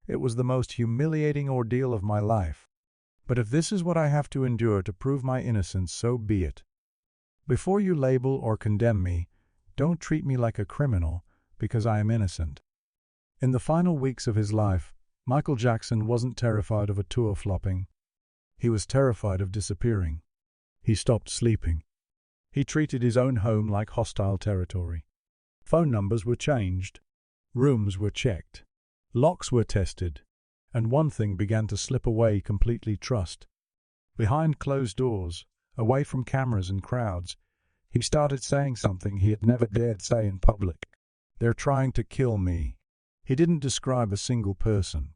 It was the most humiliating ordeal of my life. But if this is what I have to endure to prove my innocence, so be it. Before you label or condemn me, don't treat me like a criminal because I am innocent." In the final weeks of his life, Michael Jackson wasn't terrified of a tour flopping. He was terrified of disappearing. He stopped sleeping. He treated his own home like hostile territory. Phone numbers were changed. Rooms were checked. Locks were tested. And one thing began to slip away completely: trust. Behind closed doors, away from cameras and crowds, he started saying something he had never dared say in public. "They're trying to kill me." He didn't describe a single person,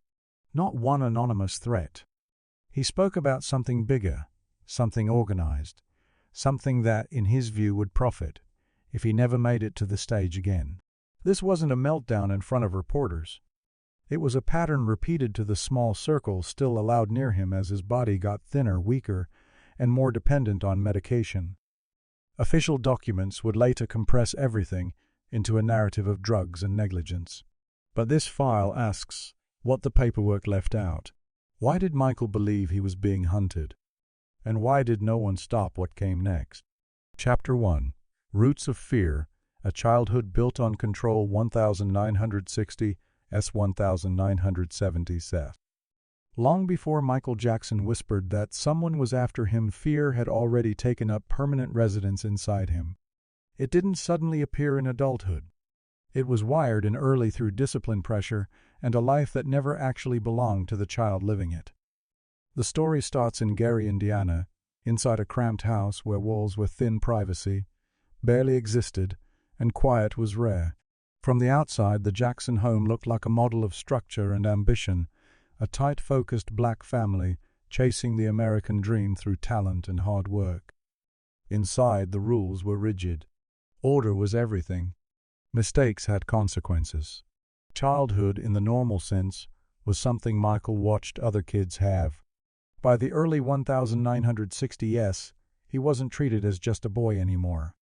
not one anonymous threat. He spoke about something bigger, something organized, something that, in his view, would profit if he never made it to the stage again. This wasn't a meltdown in front of reporters. It was a pattern repeated to the small circle still allowed near him as his body got thinner, weaker, and more dependent on medication. Official documents would later compress everything into a narrative of drugs and negligence. But this file asks what the paperwork left out. Why did Michael believe he was being hunted? And why did no one stop what came next? Chapter 1. Roots of Fear, A Childhood Built on Control 1960 S1970 Seth. Long before Michael Jackson whispered that someone was after him, fear had already taken up permanent residence inside him. It didn't suddenly appear in adulthood. It was wired in early through discipline pressure and a life that never actually belonged to the child living it. The story starts in Gary, Indiana, inside a cramped house where walls were thin, privacy barely existed, and quiet was rare. From the outside, the Jackson home looked like a model of structure and ambition, a tight, focused black family chasing the American dream through talent and hard work. Inside, the rules were rigid. Order was everything. Mistakes had consequences. Childhood, in the normal sense, was something Michael watched other kids have. By the early 1960s, he wasn't treated as just a boy anymore.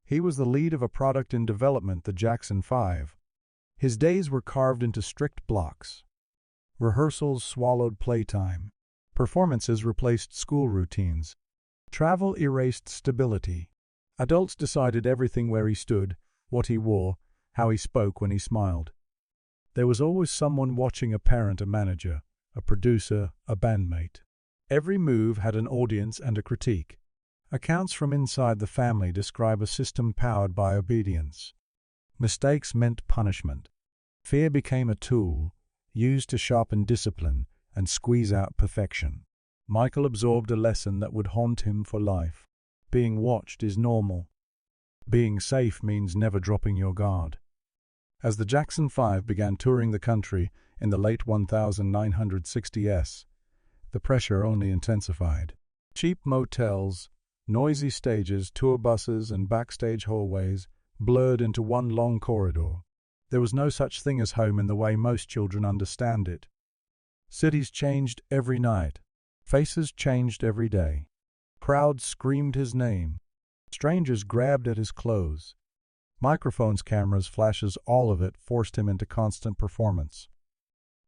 He was the lead of a product in development, the Jackson 5. His days were carved into strict blocks. Rehearsals swallowed playtime. Performances replaced school routines. Travel erased stability. Adults decided everything: where he stood, what he wore, how he spoke when he smiled. There was always someone watching: a parent, a manager, a producer, a bandmate. Every move had an audience and a critique. Accounts from inside the family describe a system powered by obedience. Mistakes meant punishment. Fear became a tool, used to sharpen discipline and squeeze out perfection. Michael absorbed a lesson that would haunt him for life. Being watched is normal. Being safe means never dropping your guard. As the Jackson 5 began touring the country in the late 1960s, the pressure only intensified. Cheap motels, noisy stages, tour buses, and backstage hallways blurred into one long corridor. There was no such thing as home in the way most children understand it. Cities changed every night. Faces changed every day. Crowds screamed his name. Strangers grabbed at his clothes. Microphones, cameras, flashes, all of it forced him into constant performance.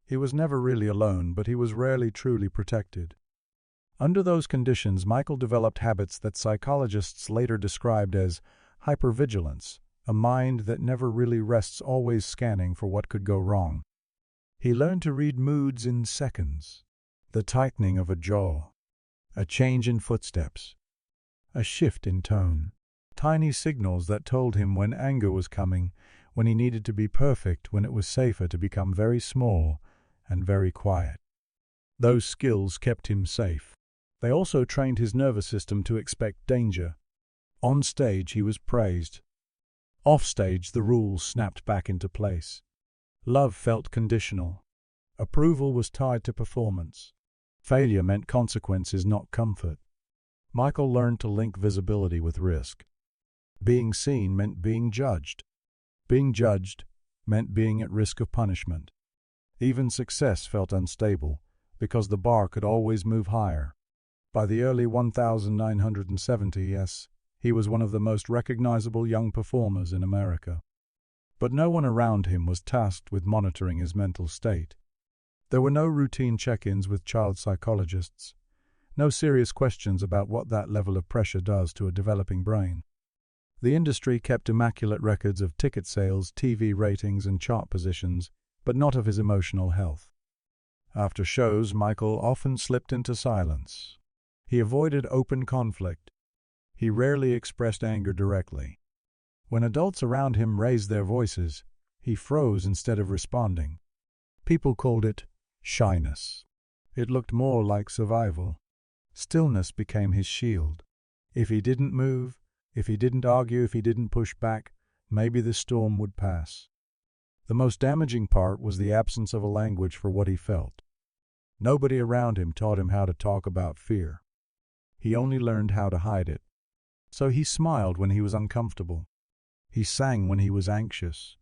He was never really alone, but he was rarely truly protected. Under those conditions, Michael developed habits that psychologists later described as hypervigilance, a mind that never really rests, always scanning for what could go wrong. He learned to read moods in seconds. The tightening of a jaw, a change in footsteps, a shift in tone. Tiny signals that told him when anger was coming, when he needed to be perfect, when it was safer to become very small and very quiet. Those skills kept him safe. They also trained his nervous system to expect danger. On stage, he was praised. Off stage, the rules snapped back into place. Love felt conditional. Approval was tied to performance. Failure meant consequences, not comfort. Michael learned to link visibility with risk. Being seen meant being judged. Being judged meant being at risk of punishment. Even success felt unstable, because the bar could always move higher. By the early 1970s, he was one of the most recognizable young performers in America. But no one around him was tasked with monitoring his mental state. There were no routine check-ins with child psychologists, no serious questions about what that level of pressure does to a developing brain. The industry kept immaculate records of ticket sales, TV ratings, and chart positions, but not of his emotional health. After shows, Michael often slipped into silence. He avoided open conflict. He rarely expressed anger directly. When adults around him raised their voices, he froze instead of responding. People called it shyness. It looked more like survival. Stillness became his shield. If he didn't move, if he didn't argue, if he didn't push back, maybe the storm would pass. The most damaging part was the absence of a language for what he felt. Nobody around him taught him how to talk about fear. He only learned how to hide it. So he smiled when he was uncomfortable. He sang when he was anxious.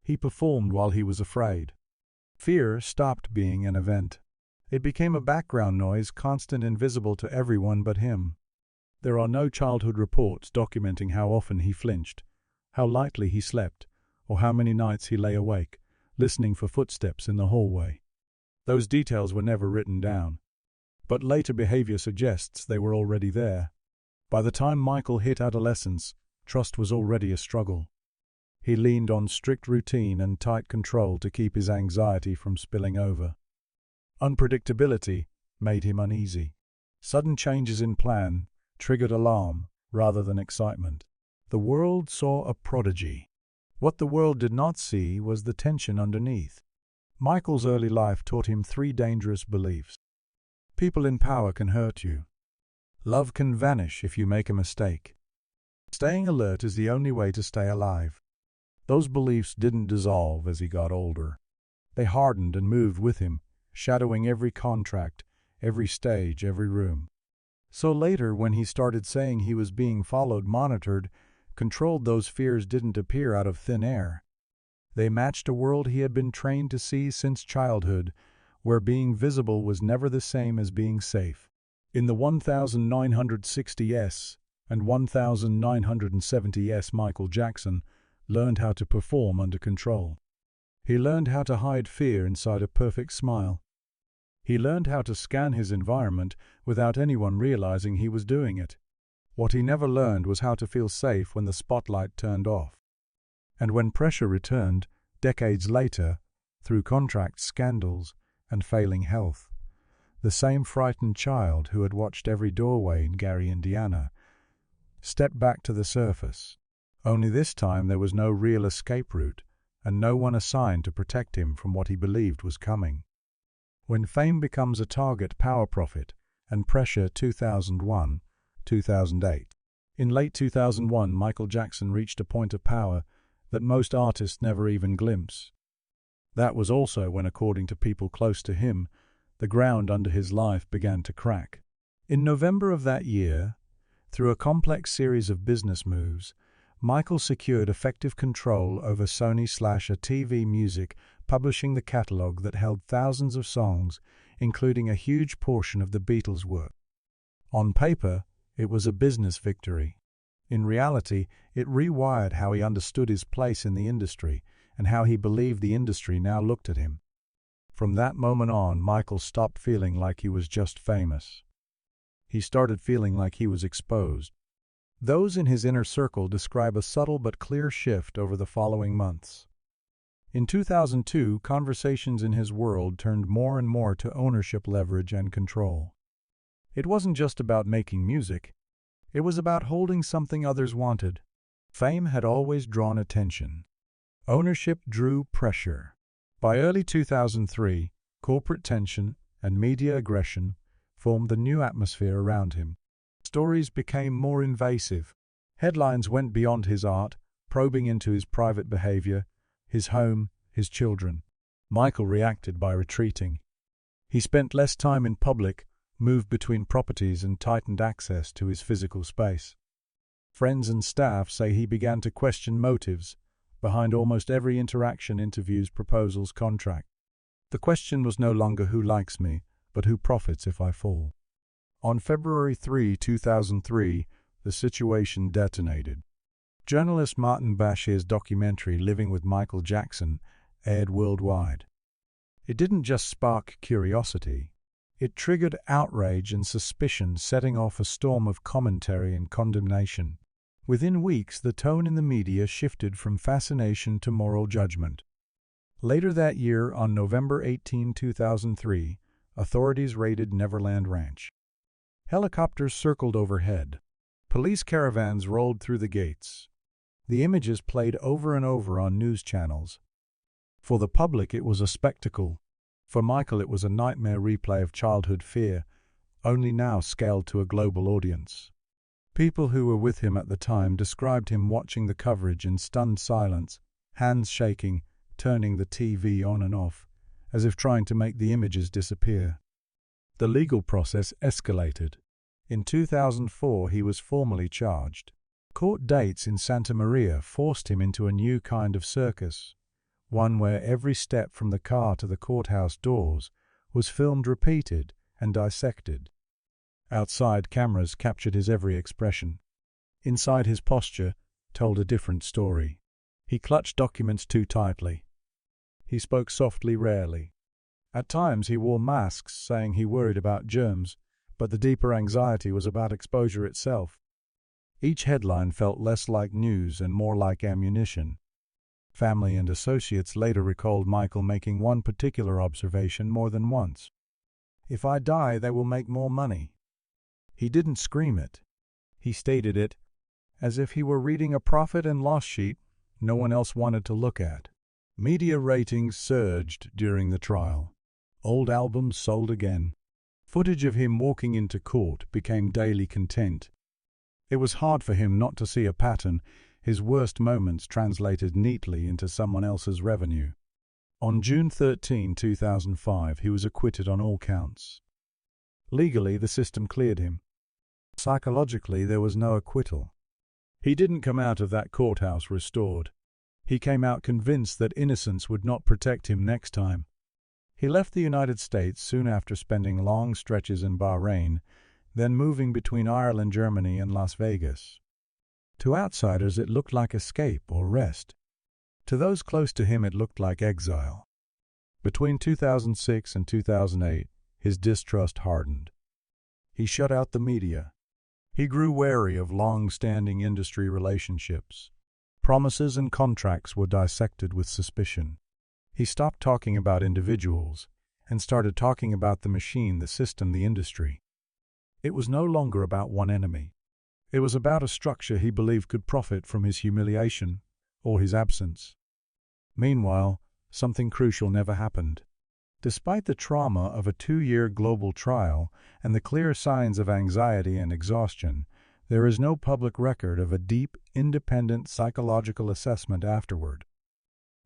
He performed while he was afraid. Fear stopped being an event. It became a background noise, constant and visible to everyone but him. There are no childhood reports documenting how often he flinched, how lightly he slept, or how many nights he lay awake, listening for footsteps in the hallway. Those details were never written down. But later behavior suggests they were already there. By the time Michael hit adolescence, trust was already a struggle. He leaned on strict routine and tight control to keep his anxiety from spilling over. Unpredictability made him uneasy. Sudden changes in plan triggered alarm rather than excitement. The world saw a prodigy. What the world did not see was the tension underneath. Michael's early life taught him 3 dangerous beliefs. People in power can hurt you. Love can vanish if you make a mistake. Staying alert is the only way to stay alive. Those beliefs didn't dissolve as he got older. They hardened and moved with him, shadowing every contract, every stage, every room. So later, when he started saying he was being followed, monitored, controlled, those fears didn't appear out of thin air. They matched a world he had been trained to see since childhood, where being visible was never the same as being safe. In the 1960s and 1970s, Michael Jackson learned how to perform under control. He learned how to hide fear inside a perfect smile. He learned how to scan his environment without anyone realizing he was doing it. What he never learned was how to feel safe when the spotlight turned off. And when pressure returned, decades later, through contract scandals and failing health, the same frightened child who had watched every doorway in Gary, Indiana, stepped back to the surface. Only this time there was no real escape route, and no one assigned to protect him from what he believed was coming. When fame becomes a target, power, profit, and pressure. 2001, 2008. In late 2001, Michael Jackson reached a point of power that most artists never even glimpse. That was also when, according to people close to him, the ground under his life began to crack. In November of that year, through a complex series of business moves, Michael secured effective control over Sony/ATV Music, publishing the catalog that held thousands of songs, including a huge portion of the Beatles' work. On paper, it was a business victory. In reality, it rewired how he understood his place in the industry and how he believed the industry now looked at him. From that moment on, Michael stopped feeling like he was just famous. He started feeling like he was exposed. Those in his inner circle describe a subtle but clear shift over the following months. In 2002, conversations in his world turned more and more to ownership, leverage, and control. It wasn't just about making music. It was about holding something others wanted. Fame had always drawn attention. Ownership drew pressure. By early 2003, corporate tension and media aggression formed the new atmosphere around him. Stories became more invasive. Headlines went beyond his art, probing into his private behavior, his home, his children. Michael reacted by retreating. He spent less time in public, moved between properties, and tightened access to his physical space. Friends and staff say he began to question motives behind almost every interaction, interviews, proposals, contract. The question was no longer who likes me, but who profits if I fall. On February 3, 2003, the situation detonated. Journalist Martin Bashir's documentary Living with Michael Jackson aired worldwide. It didn't just spark curiosity. It triggered outrage and suspicion, setting off a storm of commentary and condemnation. Within weeks, the tone in the media shifted from fascination to moral judgment. Later that year, on November 18, 2003, authorities raided Neverland Ranch. Helicopters circled overhead. Police caravans rolled through the gates. The images played over and over on news channels. For the public, it was a spectacle. For Michael, it was a nightmare replay of childhood fear, only now scaled to a global audience. People who were with him at the time described him watching the coverage in stunned silence, hands shaking, turning the TV on and off, as if trying to make the images disappear. The legal process escalated. In 2004, he was formally charged. Court dates in Santa Maria forced him into a new kind of circus, one where every step from the car to the courthouse doors was filmed, repeated, and dissected. Outside, cameras captured his every expression. Inside, his posture told a different story. He clutched documents too tightly. He spoke softly, rarely. At times, he wore masks, saying he worried about germs, but the deeper anxiety was about exposure itself. Each headline felt less like news and more like ammunition. Family and associates later recalled Michael making one particular observation more than once. "If I die, they will make more money." He didn't scream it. He stated it as if he were reading a profit and loss sheet no one else wanted to look at. Media ratings surged during the trial. Old albums sold again. Footage of him walking into court became daily content. It was hard for him not to see a pattern, his worst moments translated neatly into someone else's revenue. On June 13, 2005, he was acquitted on all counts. Legally, the system cleared him. Psychologically, there was no acquittal. He didn't come out of that courthouse restored. He came out convinced that innocence would not protect him next time. He left the United States soon after, spending long stretches in Bahrain, then moving between Ireland, Germany, and Las Vegas. To outsiders, it looked like escape or rest. To those close to him, it looked like exile. Between 2006 and 2008, his distrust hardened. He shut out the media. He grew wary of long-standing industry relationships. Promises and contracts were dissected with suspicion. He stopped talking about individuals and started talking about the machine, the system, the industry. It was no longer about one enemy. It was about a structure he believed could profit from his humiliation or his absence. Meanwhile, something crucial never happened. Despite the trauma of a 2-year global trial and the clear signs of anxiety and exhaustion, there is no public record of a deep, independent psychological assessment afterward.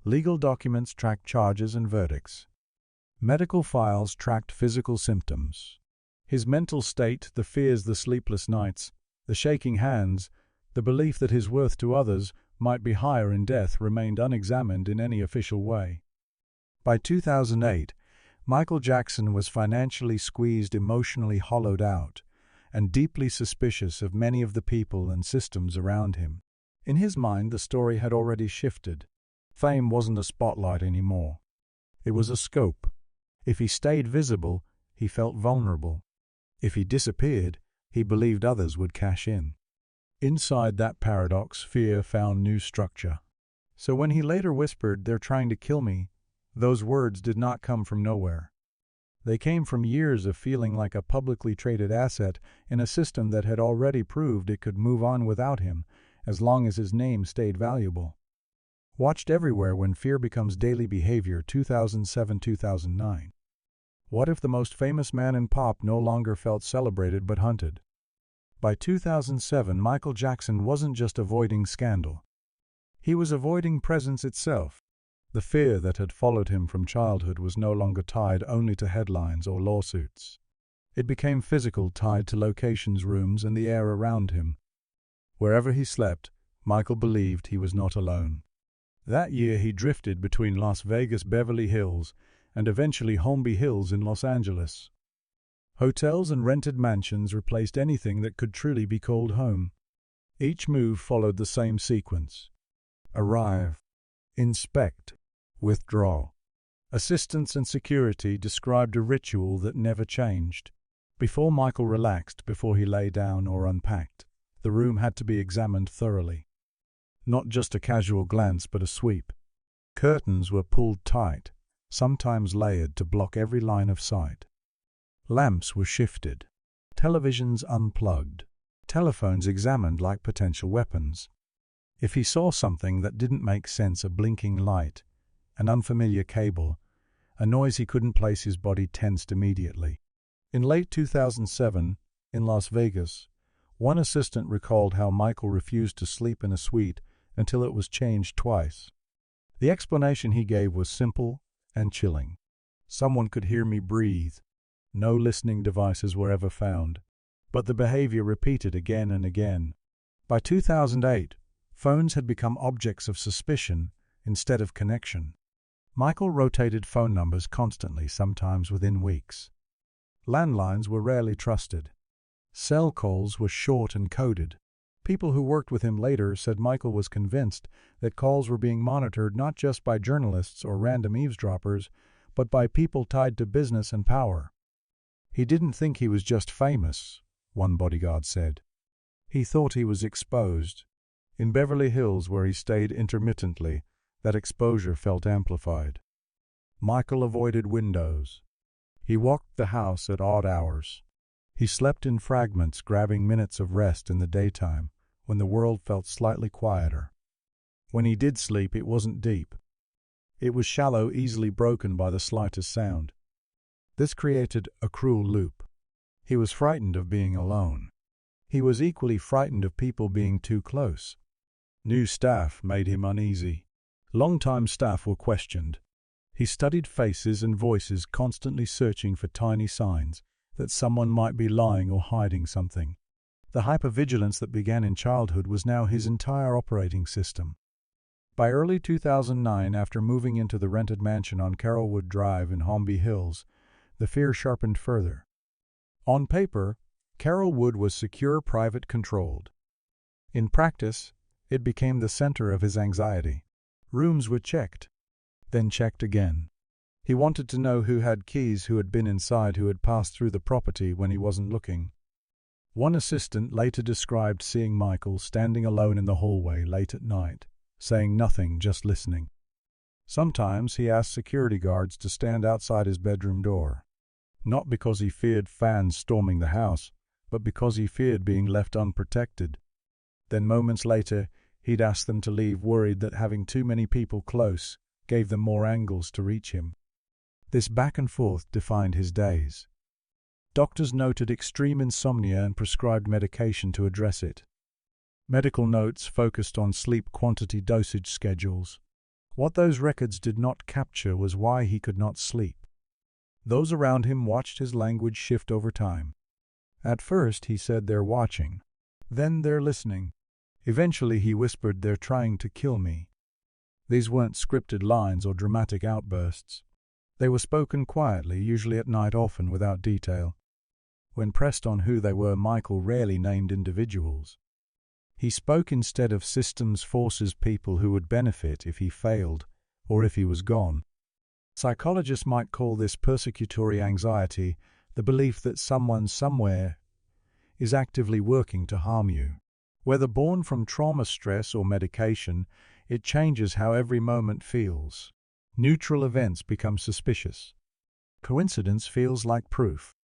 Legal documents tracked charges and verdicts. Medical files tracked physical symptoms. His mental state, the fears, the sleepless nights, the shaking hands, the belief that his worth to others might be higher in death remained unexamined in any official way. By 2008, Michael Jackson was financially squeezed, emotionally hollowed out, and deeply suspicious of many of the people and systems around him. In his mind, the story had already shifted. Fame wasn't a spotlight anymore. It was a scope. If he stayed visible, he felt vulnerable. If he disappeared, he believed others would cash in. Inside that paradox, fear found new structure. So when he later whispered, "They're trying to kill me," those words did not come from nowhere. They came from years of feeling like a publicly traded asset in a system that had already proved it could move on without him, as long as his name stayed valuable. Watched everywhere when fear becomes daily behavior, 2007-2009. What if the most famous man in pop no longer felt celebrated but hunted? By 2007, Michael Jackson wasn't just avoiding scandal. He was avoiding presence itself. The fear that had followed him from childhood was no longer tied only to headlines or lawsuits. It became physical, tied to locations, rooms, and the air around him. Wherever he slept, Michael believed he was not alone. That year he drifted between Las Vegas, Beverly Hills, and eventually Holmby Hills in Los Angeles. Hotels and rented mansions replaced anything that could truly be called home. Each move followed the same sequence: arrive, inspect, withdraw. Assistants and security described a ritual that never changed. Before Michael relaxed, before he lay down or unpacked, the room had to be examined thoroughly. Not just a casual glance, but a sweep. Curtains were pulled tight, sometimes layered to block every line of sight. Lamps were shifted, televisions unplugged, telephones examined like potential weapons. If he saw something that didn't make sense, a blinking light, an unfamiliar cable, a noise he couldn't place, his body tensed immediately. In late 2007, in Las Vegas, one assistant recalled how Michael refused to sleep in a suite until it was changed twice. The explanation he gave was simple and chilling. Someone could hear me breathe. No listening devices were ever found. But the behavior repeated again and again. By 2008, phones had become objects of suspicion instead of connection. Michael rotated phone numbers constantly, sometimes within weeks. Landlines were rarely trusted. Cell calls were short and coded. People who worked with him later said Michael was convinced that calls were being monitored not just by journalists or random eavesdroppers, but by people tied to business and power. He didn't think he was just famous, one bodyguard said. He thought he was exposed. In Beverly Hills, where he stayed intermittently, that exposure felt amplified. Michael avoided windows. He walked the house at odd hours. He slept in fragments, grabbing minutes of rest in the daytime, when the world felt slightly quieter. When he did sleep, it wasn't deep. It was shallow, easily broken by the slightest sound. This created a cruel loop. He was frightened of being alone. He was equally frightened of people being too close. New staff made him uneasy. Long-time staff were questioned. He studied faces and voices, constantly searching for tiny signs that someone might be lying or hiding something. The hypervigilance that began in childhood was now his entire operating system. By early 2009, after moving into the rented mansion on Carrollwood Drive in Holmby Hills, the fear sharpened further. On paper, Carrollwood was secure, private, controlled. In practice, it became the center of his anxiety. Rooms were checked, then checked again. He wanted to know who had keys, who had been inside, who had passed through the property when he wasn't looking. One assistant later described seeing Michael standing alone in the hallway late at night, saying nothing, just listening. Sometimes he asked security guards to stand outside his bedroom door, not because he feared fans storming the house, but because he feared being left unprotected. Then moments later, he'd ask them to leave, worried that having too many people close gave them more angles to reach him. This back and forth defined his days. Doctors noted extreme insomnia and prescribed medication to address it. Medical notes focused on sleep quantity, dosage schedules. What those records did not capture was why he could not sleep. Those around him watched his language shift over time. At first, he said, "They're watching." Then, "They're listening." Eventually, he whispered, "They're trying to kill me." These weren't scripted lines or dramatic outbursts. They were spoken quietly, usually at night, often without detail. When pressed on who they were, Michael rarely named individuals. He spoke instead of systems, forces, people who would benefit if he failed or if he was gone. Psychologists might call this persecutory anxiety, the belief that someone somewhere is actively working to harm you. Whether born from trauma, stress, or medication, it changes how every moment feels. Neutral events become suspicious. Coincidence feels like proof.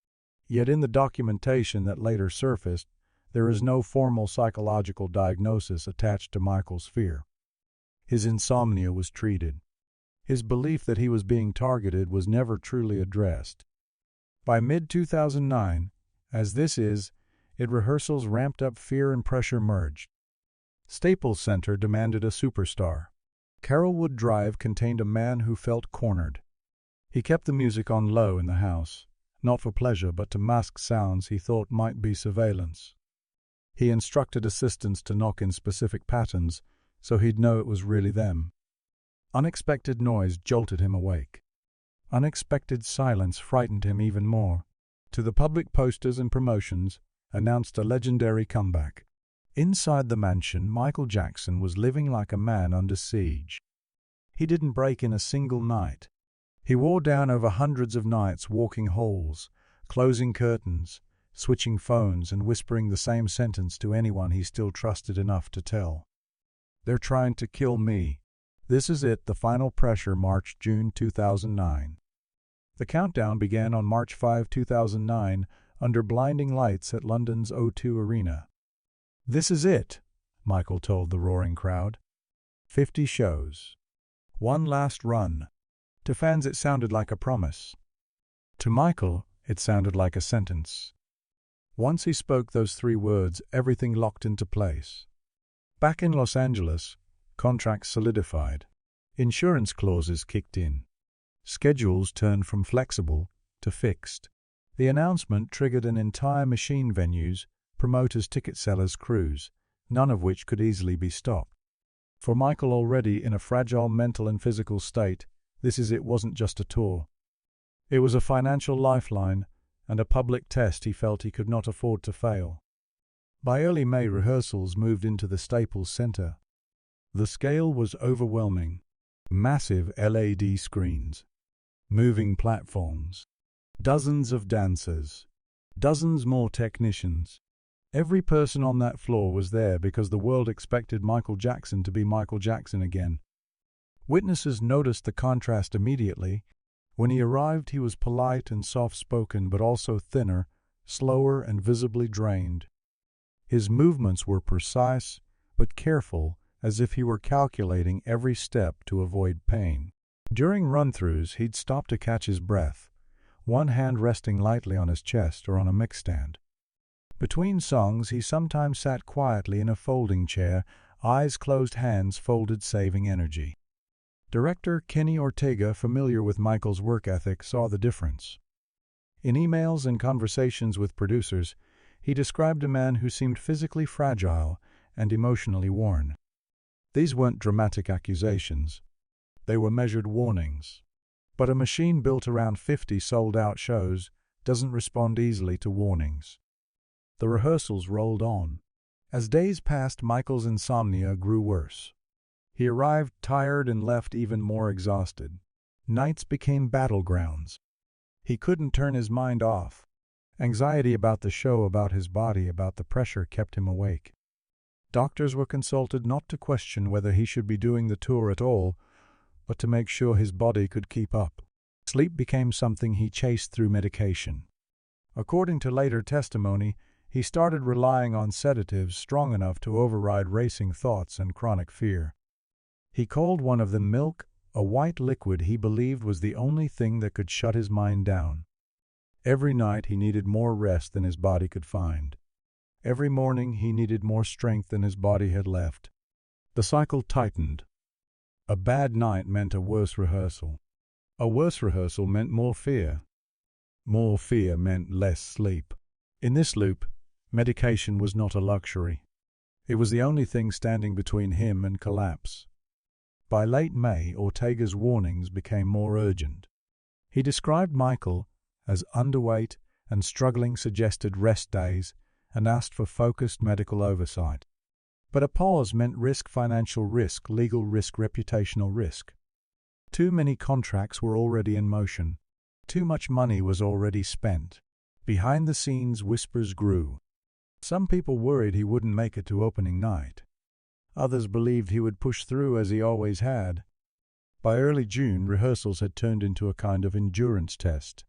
Yet in the documentation that later surfaced, there is no formal psychological diagnosis attached to Michael's fear. His insomnia was treated. His belief that he was being targeted was never truly addressed. By mid-2009, as this is, rehearsals ramped up, fear and pressure merged. Staples Center demanded a superstar. Carrollwood Drive contained a man who felt cornered. He kept the music on low in the house, not for pleasure but to mask sounds he thought might be surveillance. He instructed assistants to knock in specific patterns so he'd know it was really them. Unexpected noise jolted him awake. Unexpected silence frightened him even more. To the public, posters and promotions announced a legendary comeback. Inside the mansion, Michael Jackson was living like a man under siege. He didn't break in a single night. He wore down over hundreds of nights walking halls, closing curtains, switching phones and whispering the same sentence to anyone he still trusted enough to tell. "They're trying to kill me. This is it." The final pressure, March, June 2009. The countdown began on March 5, 2009, under blinding lights at London's O2 Arena. "This is it," Michael told the roaring crowd. 50 shows. One last run. To fans it sounded like a promise. To Michael, it sounded like a sentence. Once he spoke those 3 words, everything locked into place. Back in Los Angeles, contracts solidified. Insurance clauses kicked in. Schedules turned from flexible to fixed. The announcement triggered an entire machine venues, promoters, ticket sellers, crews, none of which could easily be stopped. For Michael, already in a fragile mental and physical state, it wasn't just a tour. It was a financial lifeline and a public test he felt he could not afford to fail. By early May, rehearsals moved into the Staples Center. The scale was overwhelming. Massive LED screens, moving platforms, dozens of dancers, dozens more technicians. Every person on that floor was there because the world expected Michael Jackson to be Michael Jackson again. Witnesses noticed the contrast immediately. When he arrived, he was polite and soft-spoken, but also thinner, slower, and visibly drained. His movements were precise, but careful, as if he were calculating every step to avoid pain. During run-throughs, he'd stop to catch his breath, one hand resting lightly on his chest or on a mix stand. Between songs, he sometimes sat quietly in a folding chair, eyes closed, hands folded, saving energy. Director Kenny Ortega, familiar with Michael's work ethic, saw the difference. In emails and conversations with producers, he described a man who seemed physically fragile and emotionally worn. These weren't dramatic accusations. They were measured warnings. But a machine built around 50 sold-out shows doesn't respond easily to warnings. The rehearsals rolled on. As days passed, Michael's insomnia grew worse. He arrived tired and left even more exhausted. Nights became battlegrounds. He couldn't turn his mind off. Anxiety about the show, about his body, about the pressure kept him awake. Doctors were consulted not to question whether he should be doing the tour at all, but to make sure his body could keep up. Sleep became something he chased through medication. According to later testimony, he started relying on sedatives strong enough to override racing thoughts and chronic fear. He called one of them milk, a white liquid he believed was the only thing that could shut his mind down. Every night he needed more rest than his body could find. Every morning he needed more strength than his body had left. The cycle tightened. A bad night meant a worse rehearsal. A worse rehearsal meant more fear. More fear meant less sleep. In this loop, medication was not a luxury. It was the only thing standing between him and collapse. By late May, Ortega's warnings became more urgent. He described Michael as underweight and struggling, suggested rest days, and asked for focused medical oversight. But a pause meant risk, financial risk, legal risk, reputational risk. Too many contracts were already in motion. Too much money was already spent. Behind the scenes, whispers grew. Some people worried he wouldn't make it to opening night. Others believed he would push through as he always had. By early June, rehearsals had turned into a kind of endurance test.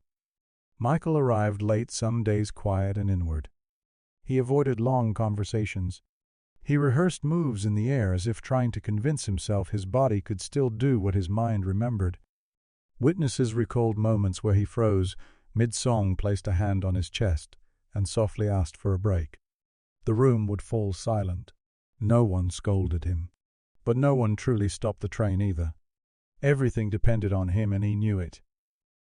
Michael arrived late, some days quiet and inward. He avoided long conversations. He rehearsed moves in the air as if trying to convince himself his body could still do what his mind remembered. Witnesses recalled moments where he froze, mid-song, placed a hand on his chest, and softly asked for a break. The room would fall silent. No one scolded him. But no one truly stopped the train either. Everything depended on him, and he knew it.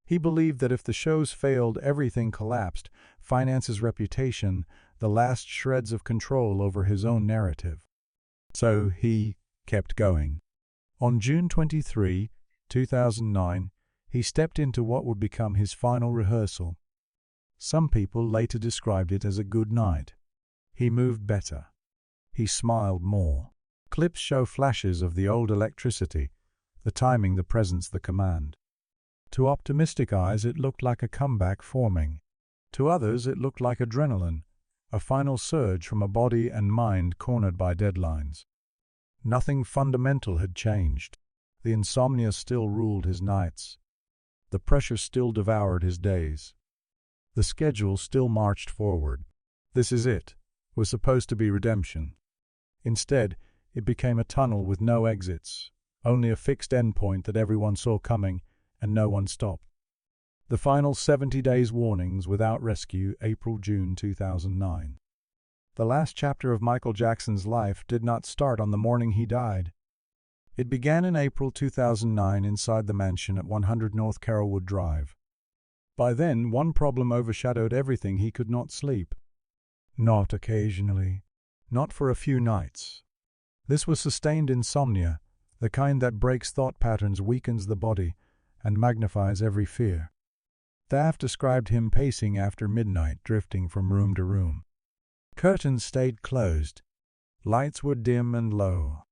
He believed that if the shows failed, everything collapsed: finances, reputation, the last shreds of control over his own narrative. So he kept going. On June 23, 2009, he stepped into what would become his final rehearsal. Some people later described it as a good night. He moved better. He smiled more. Clips show flashes of the old electricity, the timing, the presence, the command. To optimistic eyes it looked like a comeback forming. To others it looked like adrenaline, a final surge from a body and mind cornered by deadlines. Nothing fundamental had changed. The insomnia still ruled his nights. The pressure still devoured his days. The schedule still marched forward. This is it was supposed to be redemption. Instead, it became a tunnel with no exits, only a fixed endpoint that everyone saw coming and no one stopped. The final 70 days warnings without rescue, April-June 2009. The last chapter of Michael Jackson's life did not start on the morning he died. It began in April 2009 inside the mansion at 100 North Carrollwood Drive. By then, one problem overshadowed everything. He could not sleep. Not occasionally. Not for a few nights. This was sustained insomnia, the kind that breaks thought patterns, weakens the body, and magnifies every fear. Staff described him pacing after midnight, drifting from room to room. Curtains stayed closed. Lights were dim and low.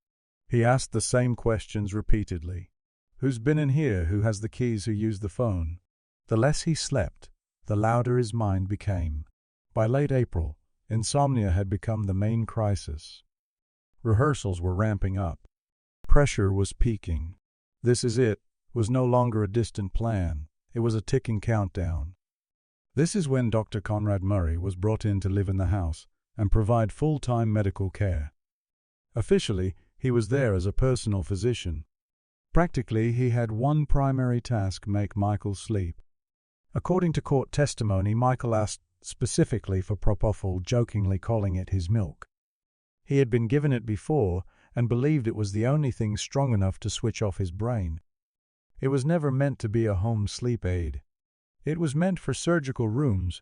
He asked the same questions repeatedly. Who's been in here? Who has the keys? Who used the phone? The less he slept, the louder his mind became. By late April, insomnia had become the main crisis. Rehearsals were ramping up. Pressure was peaking. This is it was no longer a distant plan. It was a ticking countdown. This is when Dr. Conrad Murray was brought in to live in the house and provide full-time medical care. Officially, he was there as a personal physician. Practically, he had one primary task: make Michael sleep. According to court testimony, Michael asked specifically for propofol, jokingly calling it his milk. He had been given it before and believed it was the only thing strong enough to switch off his brain. It was never meant to be a home sleep aid. It was meant for surgical rooms,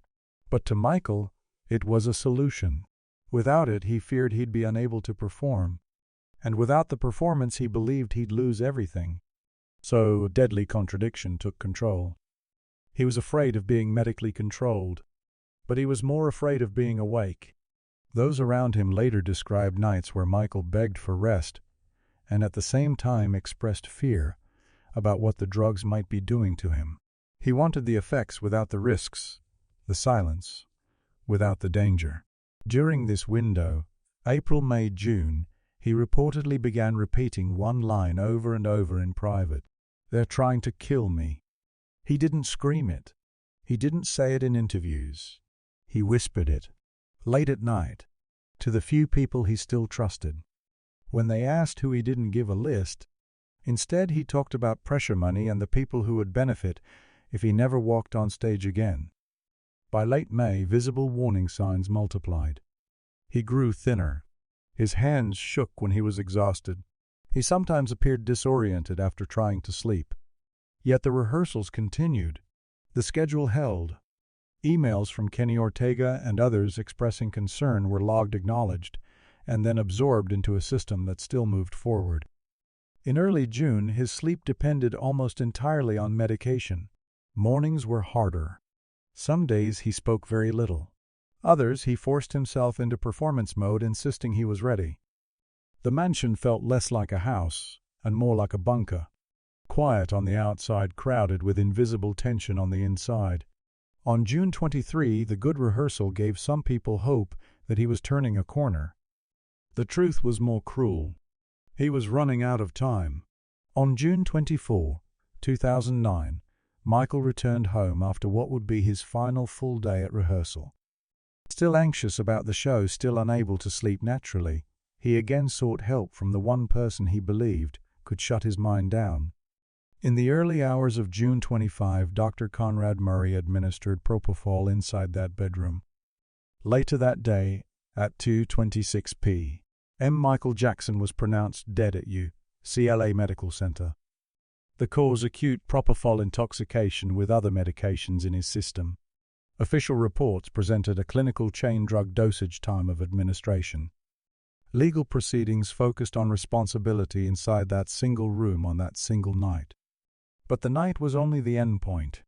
but to Michael, it was a solution. Without it, he feared he'd be unable to perform. And without the performance, he believed he'd lose everything. So a deadly contradiction took control. He was afraid of being medically controlled, but he was more afraid of being awake. Those around him later described nights where Michael begged for rest and at the same time expressed fear about what the drugs might be doing to him. He wanted the effects without the risks, the silence without the danger. During this window, April, May, June, he reportedly began repeating one line over and over in private. "They're trying to kill me." He didn't scream it. He didn't say it in interviews. He whispered it, late at night, to the few people he still trusted. When they asked who, he didn't give a list. Instead, he talked about pressure money and the people who would benefit if he never walked on stage again. By late May, visible warning signs multiplied. He grew thinner. His hands shook when he was exhausted. He sometimes appeared disoriented after trying to sleep. Yet the rehearsals continued. The schedule held. Emails from Kenny Ortega and others expressing concern were logged, acknowledged, and then absorbed into a system that still moved forward. In early June, his sleep depended almost entirely on medication. Mornings were harder. Some days he spoke very little. Others he forced himself into performance mode, insisting he was ready. The mansion felt less like a house and more like a bunker. Quiet on the outside, crowded with invisible tension on the inside. On June 23, the good rehearsal gave some people hope that he was turning a corner. The truth was more cruel. He was running out of time. On June 24, 2009, Michael returned home after what would be his final full day at rehearsal. Still anxious about the show, still unable to sleep naturally, he again sought help from the one person he believed could shut his mind down. In the early hours of June 25, Dr. Conrad Murray administered propofol inside that bedroom. Later that day, at 2:26 p.m., Michael Jackson was pronounced dead at UCLA Medical Center. The cause: acute propofol intoxication with other medications in his system. Official reports presented a clinical chain drug dosage time of administration. Legal proceedings focused on responsibility inside that single room on that single night. But the night was only the end point.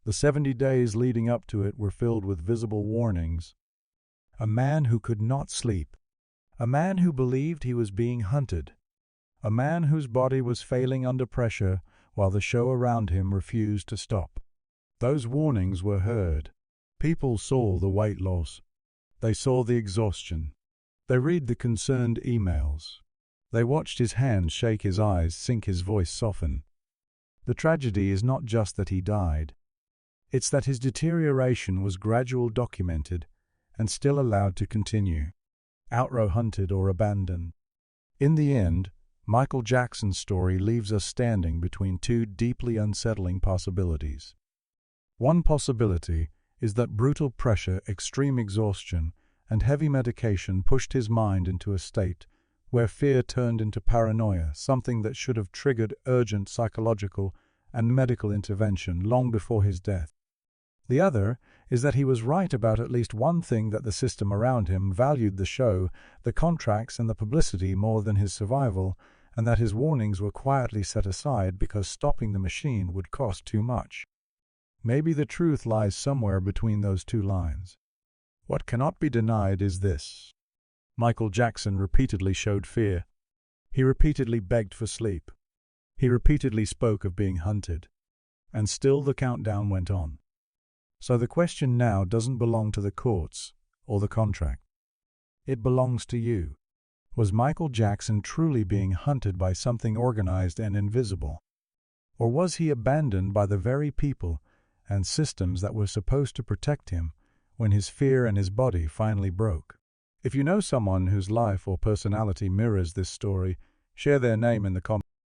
The 70 days leading up to it were filled with visible warnings. A man who could not sleep. A man who believed he was being hunted. A man whose body was failing under pressure while the show around him refused to stop. Those warnings were heard. People saw the weight loss. They saw the exhaustion. They read the concerned emails. They watched his hands shake, his eyes sink, his voice soften. The tragedy is not just that he died. It's that his deterioration was gradual, documented, and still allowed to continue. Outrow hunted or abandoned. In the end, Michael Jackson's story leaves us standing between two deeply unsettling possibilities. One possibility is that brutal pressure, extreme exhaustion, and heavy medication pushed his mind into a state where fear turned into paranoia, something that should have triggered urgent psychological and medical intervention long before his death. The other is that he was right about at least one thing, that the system around him valued the show, the contracts, and the publicity more than his survival, and that his warnings were quietly set aside because stopping the machine would cost too much. Maybe the truth lies somewhere between those two lines. What cannot be denied is this: Michael Jackson repeatedly showed fear. He repeatedly begged for sleep. He repeatedly spoke of being hunted. And still the countdown went on. So the question now doesn't belong to the courts or the contract. It belongs to you. Was Michael Jackson truly being hunted by something organized and invisible? Or was he abandoned by the very people and systems that were supposed to protect him when his fear and his body finally broke? If you know someone whose life or personality mirrors this story, share their name in the comments.